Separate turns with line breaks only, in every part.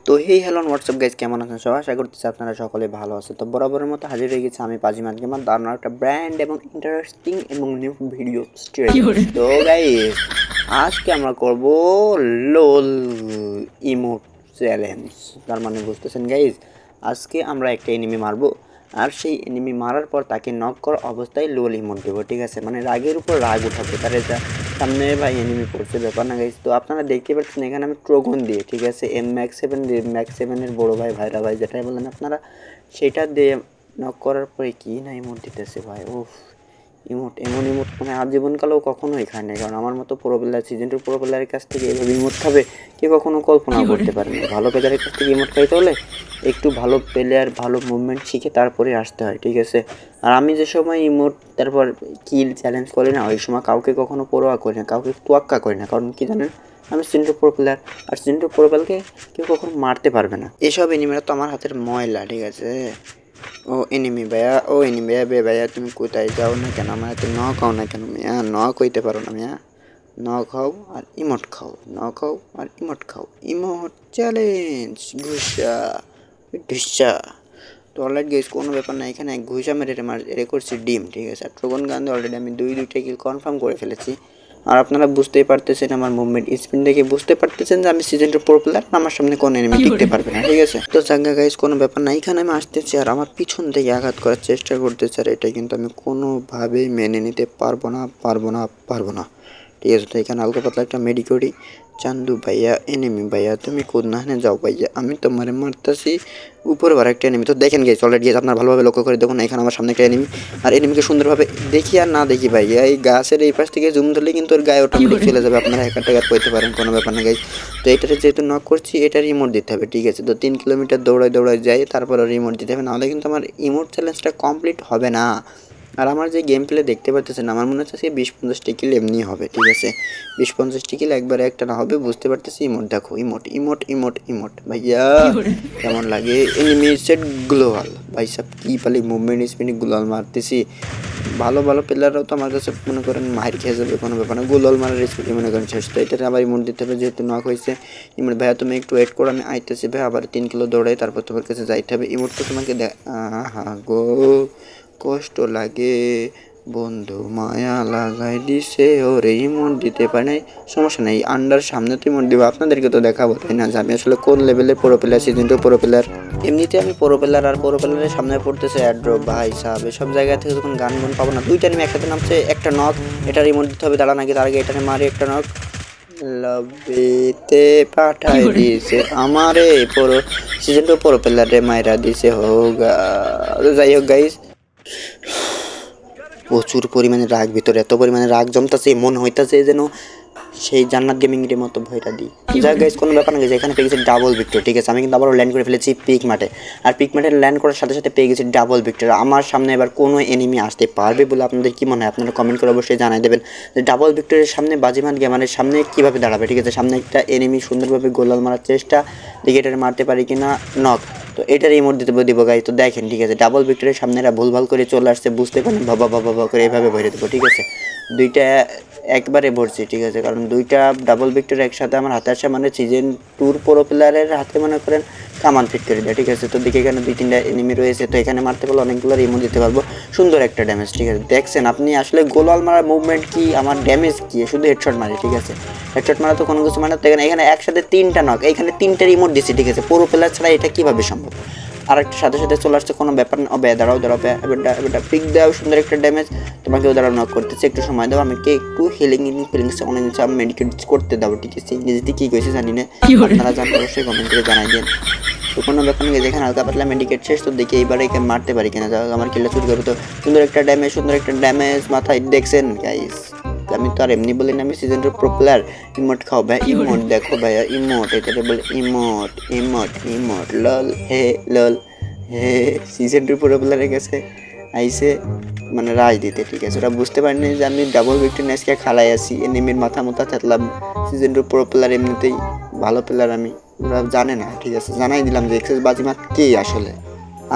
তো hey hello WhatsApp guys, কেমন আছেন সবাই? আশা করতেছি আপনারা সকলে ভালো আছে। তো বরাবরের মতো হাজির হয়ে গেছে আমি পাজিমান গেমার দারুণ একটা ব্র্যান্ড এবং ইন্টারেস্টিং এবং নিউ ভিডিও তো গাইজ, আজকে আমরা করব লোল ইমোট চ্যালেঞ্জ। তার মানে বুঝতেছেন গাইজ, আজকে আমরা একটা এনিমি মারবো, আর সেই এনিমি মারার পর তাকে নক করা অবস্থায় লোল ইমোট দেবো। ঠিক আছে, মানে রাগের উপর রাগ উঠাবো, তার এটা সামনে ভাই এনিমি পড়ছে, ব্যাপার না গাইজ। তো আপনারা দেখতে পাচ্ছেন এখানে আমি ট্রোগন দিয়ে, ঠিক আছে, ম্যাক্স 7 বড়ো ভাই, ভাইরা ভাই যেটাই বলেন আপনারা, সেটা দিয়ে নক করার পরে কি না ইমোট দিতেছে ভাই। উফ, ইমোট এমন ইমোট মানে আজীবনকালেও কখনোই খায় না, কারণ আমার মতো প্রো প্লেয়ার, সিজন 2 প্রো প্লেয়ারের কাছ থেকে এভাবে ইমোট খাবে কে কখনো কল্পনা করতে পারে না। ভালো প্লেয়ারের কাছ থেকে ইমোট খাইতে হলে একটু ভালো প্লেয়ার, ভালো মুভমেন্ট শিখে তারপরে আসতে হয়, ঠিক আছে। আর আমি যে সময় ইমোট তারপর কিল চ্যালেঞ্জ করি না, ওই সময় কাউকে কখনো পরোয়া করি না, কাউকে তোয়াক্কা করি না, কারণ কি জানেন, আমি সিজন 2 প্রো প্লেয়ার, আর সিজন 2 প্রো প্লেয়ারকে কেউ কখনো মারতে পারবে না। এসব এনিমিরা তো আমার হাতের ময়লা, ঠিক আছে। ও এনিমি ভাইয়া, ও এনিমি ভাইয়া, বে ভাইয়া তুমি কোথায় যাও না কেন, আমার হাতে ন খাও না কেন মিয়া, ন কইতে পারো না মিয়া, ন খাও আর ইমোট খাও, ন খাও আর ইমোট খাও, ইমোট চ্যালেঞ্জ ঘুষা ঢুসা। তো অলরেডি গেস কোনো ব্যাপার না, এখানে ঘুষা মেরে এরে করছি ডিম, ঠিক আছে। আর ট্রোগন গান দিয়ে অলরেডি আমি দুইটা কিল কনফার্ম করে ফেলেছি। আর আপনারা বুঝতেই পারতেছেন, আমার মুভমেন্ট স্পিন দেখে বুঝতে পারতেছেন যে আমি সিজন 2 প্রো প্লেয়ার, আমার সামনে কোনো এনিমি টিকতে পারবে না, ঠিক আছে। তো জাঙ্গা গাইস কোনো ব্যাপার না, এখানে আমি আসতেছি আর আমার পিছন থেকে আঘাত করার চেষ্টা করতেছে, আর এটা কিন্তু আমি কোনোভাবেই মেনে নিতে পারবো না, ঠিক আছে। তো এখানে হালকা পাতলা একটা মেডি করি। চান্দু ভাইয়া এনিমি ভাইয়া তুমি কোথায় যাও ভাইয়া, আমি তোমারে মারতেছি উপরে আর একটা এনিমি। তো দেখেন গেছে অলরেডি, আপনার ভালোভাবে লক্ষ্য করে দেখুন, এখানে আমার সামনে একটা এনিমি, আর এনিমিকে সুন্দরভাবে দেখি আর না দেখি ভাইয়া, এই গাছের এই পাশ থেকে জুম ধরলে কিন্তু ওর গায়ে অটোমেটিক চলে যাবে, আপনারা হ্যাকার ট্যাকার করতে পারেন, কোনো ব্যাপার না গাইজ। তো এটাতে যেহেতু নক করছি, এটার রিমোট দিতে হবে, ঠিক আছে। তো 3 কিলোমিটার দৌড়ায় যাই, তারপর রিমোট দিতে হবে, নাহলে কিন্তু আমার ইমোট চ্যালেঞ্জটা কমপ্লিট হবে না। আর আমার যে গেম প্লে দেখতে পাচ্ছেন, আমার মনে হচ্ছে 20-50 কিল এমনি হবে, ঠিক আছে। 20-50 কিল একবারে একটা না হবে, বুঝতে পারতেছি। ইমোট দেখো, ইমোট ভাইয়া কেমন লাগে। এনিমি সেট গ্লোয়াল ভাই সব কি পালি মুভমেন্ট স্পিনে গ্লোয়াল মারতেছি। ভালো প্লেয়াররাও তো আমার কাছে মনে করেন মাহির খেয়ে যাবে, কোনো ব্যাপার না, গ্লোয়াল মারার স্পিডে মনে করেন শেষ। তো এটাতে আবার ইমোট দিতে হবে, যেহেতু নক হয়েছে। ইমোট ভাইয়া তুমি একটু ওয়েট করো, আমি আইতেছি ভাই, আবার 3 কিলো দৌড়াই, তারপর তোমার কাছে যাইতে হবে। ইমোট তো তোমাকে গো কষ্ট লাগে বন্ধু, মায়া লাগাই দিছে ওরে, ইমোট দিতে পারে নাই, সমস্যা নেই, আন্ডার সামনে তো ইমোট দিব, আপনাদেরকে তো দেখাবো, তাই না, যে আমি আসলে কোন লেভেলের pro player, season 2 pro player. এমনিতে আমি প্রো প্লেয়ার, আর প্রো প্লেয়ারের সামনে পড়তেছে অ্যাড্রপ ভাই সাহেব, এসব জায়গা থেকে যখন গান পাবো না, দুইটা আমি একসাথে নামছে, একটা নক, এটা রিমোট দিতে হবে, দাঁড়া নাকি তার আগে এটাকে মারি একটা নক, লবিতে পাঠাই দিছে আমারে পুরো সিজন 2 প্রো প্লেয়ারে মাইরা দিছে হোগা। যাই হোক গাইস, প্রচুর পরিমাণে রাগ ভিতরে, এত পরিমাণে রাগ জমতাছে, মন হইতাছে যেন সেই জান্নাত গেমিং এর মতো ভয়টা দিই। যাই গাইস কোনো ব্যাপার না, এখানে পেয়ে গেছি ডাবল ভিক্টর, ঠিক আছে। আমি কিন্তু আবারও ল্যান্ড করে ফেলেছি পিক মাঠে, আর পিক মাঠে ল্যান্ড করার সাথে সাথে পেয়ে গেছি ডাবল ভিক্টর। আমার সামনে এবার কোনো এনিমি আসতে পারবে বলে আপনাদের কি মনে হয়? আপনারা কমেন্ট করে অবশ্যই জানাই দেবেন যে ডাবল ভিক্টরের সামনে বাজিমাত গেমারের সামনে কীভাবে দাঁড়াবে, ঠিক আছে। সামনে একটা এনিমি সুন্দরভাবে গোলাল মারার চেষ্টা, দেখি এটার মারতে পারি কিনা, নক। তো এটার রিমোট দিতে দিব গাইস। তো দেখেন, ঠিক আছে, ডাবল ভিক্টরের সামনে এরা ভুলভাল করে চলে আসছে, বুঝতে পারেন, বাবা করে এভাবে ভরে দেবো, ঠিক আছে। দুইটা একবারে ভরছি, ঠিক আছে, কারণ দুইটা ডাবল ভিক্টর একসাথে আমার হাতে আসে, মানে সিজন 2 প্রো প্লেয়ারের হাতে মনে করেন কামান ফিট করে দেয়, ঠিক আছে। তো দেখি এখানে 2-3টা এনিমি রয়েছে, তো এখানে মারতে পারলে অনেকগুলো রিমোট দিতে পারবো, সুন্দর একটা ড্যামেজ, ঠিক আছে। দেখছেন আপনি আসলে গোলাল মারার মুভমেন্ট কি, আমার ড্যামেজ কি, শুধু হেডশট মারি, ঠিক আছে। হেডশট মারা তো কোনো কিছু মানে, তো এখানে একসাথে 3টা নক, এখানে 3টা রিমোট দিছি, ঠিক আছে। প্রো প্লেয়ার ছাড়া এটা কীভাবে সম্ভব? আর একটা সাথে চলে আসছে, কোনো ব্যাপার না, দাঁড়াও এবার পিক দাও, সুন্দর একটা ড্যামেজ, তোমাকেও দাঁড়াও নক করতেছে, একটু সময় দাও, আমাকে একটু ফিলিংস অনেক কিছু আমি মেডিকেট করতে দাও, ঠিক আছে। ইংরেজিতে কী কইছে জানি না, আপনারা জানতে অবশ্যই কমেন্ট করে জানাই দেন। তো কোনো ব্যাপার নেই, যেখানে হালকা পাতলা মেডিকেট শেষ, তো দেখি এইবারে এখানে মারতে পারি কিনা, আমার কিলটা চুরি করবো। তো সুন্দর একটা ড্যামেজ মাথায়, দেখছেন গাইস। আমি তো আর এমনি বলি না আমি সিজন 2 প্রো প্লেয়ার। ইমোট খাও ভাই, ইমোট দেখো ভাইয়া, ইমোট এটাকে বলে ইমোট লল হে সিজন 2 প্রো প্লেয়ারের কাছে আইসে মানে রাজ দিতে, ঠিক আছে। ওরা বুঝতে পারেনি যে আমি ডাবল ভিক্টর নেসকে খালাই আছি, এনিমির মাথা থাকলাম। সিজন 2 প্রো প্লেয়ার এমনিতেই ভালো প্লেয়ার আমি, ওরা জানে না, ঠিক আছে। জানাই দিলাম যে এক্সেস বাজিমাত কে আসলে।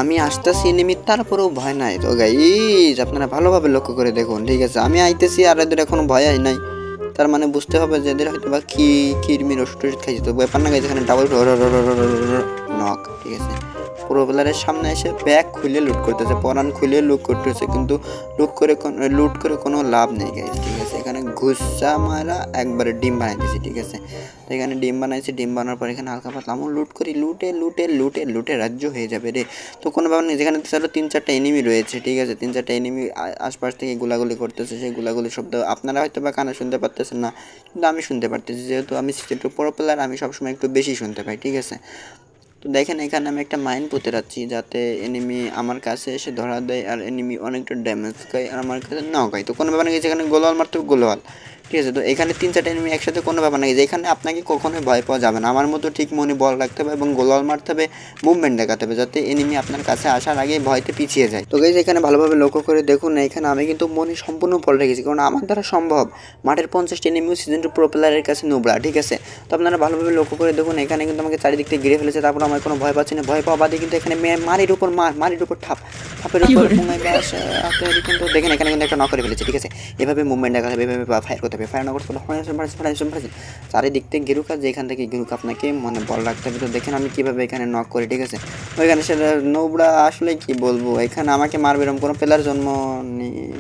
আমি আসতেছি এনিমির, তারপরেও ভয় নাই। তো গাইস আপনারা ভালোভাবে লক্ষ্য করে দেখুন, ঠিক আছে। আমি আইতেছি আর এদের এখনো ভয় নাই, তার মানে বুঝতে হবে যে এদের হয়তো বা কি কিরমির ওষুধ খাইছে। তো ব্যাপার না গাইজ, এখানে ডাবল নক, ঠিক আছে। প্রো প্লেয়ারের সামনে এসে ব্যাগ খুলে লুট করতেছে, পরান খুলে লুট করতেছে, কিন্তু লুট করে কোনো লাভ নেই গাইজ, ঠিক আছে। এখানে ঘুষা মারা একবারে ডিম বানাইতেছি, ঠিক আছে। তো এখানে ডিম বানাইছি, ডিম বানানোর পর এখানে হালকা পাতলা আমি লুট করি, লুটে রাজ্য হয়ে যাবে রে। তো কোনো ব্যাপার নেই, যেখানে ধরো 3-4টা এনিমি রয়েছে, ঠিক আছে। 3-4টা এনিমি আশপাশ থেকে গুলাগুলি করতেছে, সেই গুলাগুলি শব্দ আপনারা হয়তো বা কানে শুনতে পারতেছেন না, কিন্তু আমি শুনতে পারতেছি, যেহেতু আমি একটু প্রো প্লেয়ার, আমি সবসময় একটু বেশি শুনতে পাই, ঠিক আছে। তো দেখেন এখানে আমি একটা মাইন পুঁতে রাখছি, যাতে এনিমি আমার কাছে এসে ধরা দেয় আর এনিমি অনেকটা ড্যামেজ খায় আর আমার কাছে নাও খায়। তো কোনো ব্যাপার নেই, যেখানে গোলওয়াল মারতে হবে গোলওয়াল, ঠিক আছে। তো এখানে 3-4টা এনিমি একসাথে, কোনো ব্যাপার নেই, যেখানে আপনাকে কখনোই ভয় পাওয়া যাবে না। আমার মতো ঠিক মনে বল রাখতে হবে এবং গোলওয়াল মারতে হবে, মুভমেন্ট দেখাতে হবে, যাতে এনিমি আপনার কাছে আসার আগে ভয়তে পিছিয়ে যায়। তো গাইজ এখানে ভালোভাবে লক্ষ্য করে দেখুন, এখানে আমি কিন্তু মনে সম্পূর্ণ বল রেখেছি, কারণ আমার দ্বারা সম্ভব। মাঠের 50টা এনিমিও সিজন 2 প্রো প্লেয়ারের কাছে নোবরা, ঠিক আছে। তো আপনারা ভালোভাবে লক্ষ্য করে দেখুন, এখানে কিন্তু আমাকে চারিদিক থেকে ঘিরে ফেলেছে, তারপর আমার কোনো ভয় পাচ্ছি না। ভয় পাওয়া বাদে কিন্তু এখানে মারির উপর ঠাপের উপর কিন্তু দেখেন এখানে কিন্তু একটা নক করে ফেলেছে, ঠিক আছে। এভাবে মুভমেন্ট দেখাতে হবে, এভাবে ফায়ার করতে হবে, ফায়ার না করতে হবে চারিদিক থেকে গিরুক, আর যেখান থেকে গিরুক আপনাকে মনে বল রাখতে হবে। তো দেখেন আমি কীভাবে এখানে নক করি, ঠিক আছে। ওইখানে সেটা নোবরা আসলে কি বলবো, এখানে আমাকে মারবে এরকম কোনো প্লেয়ার জন্ম নিয়েছে।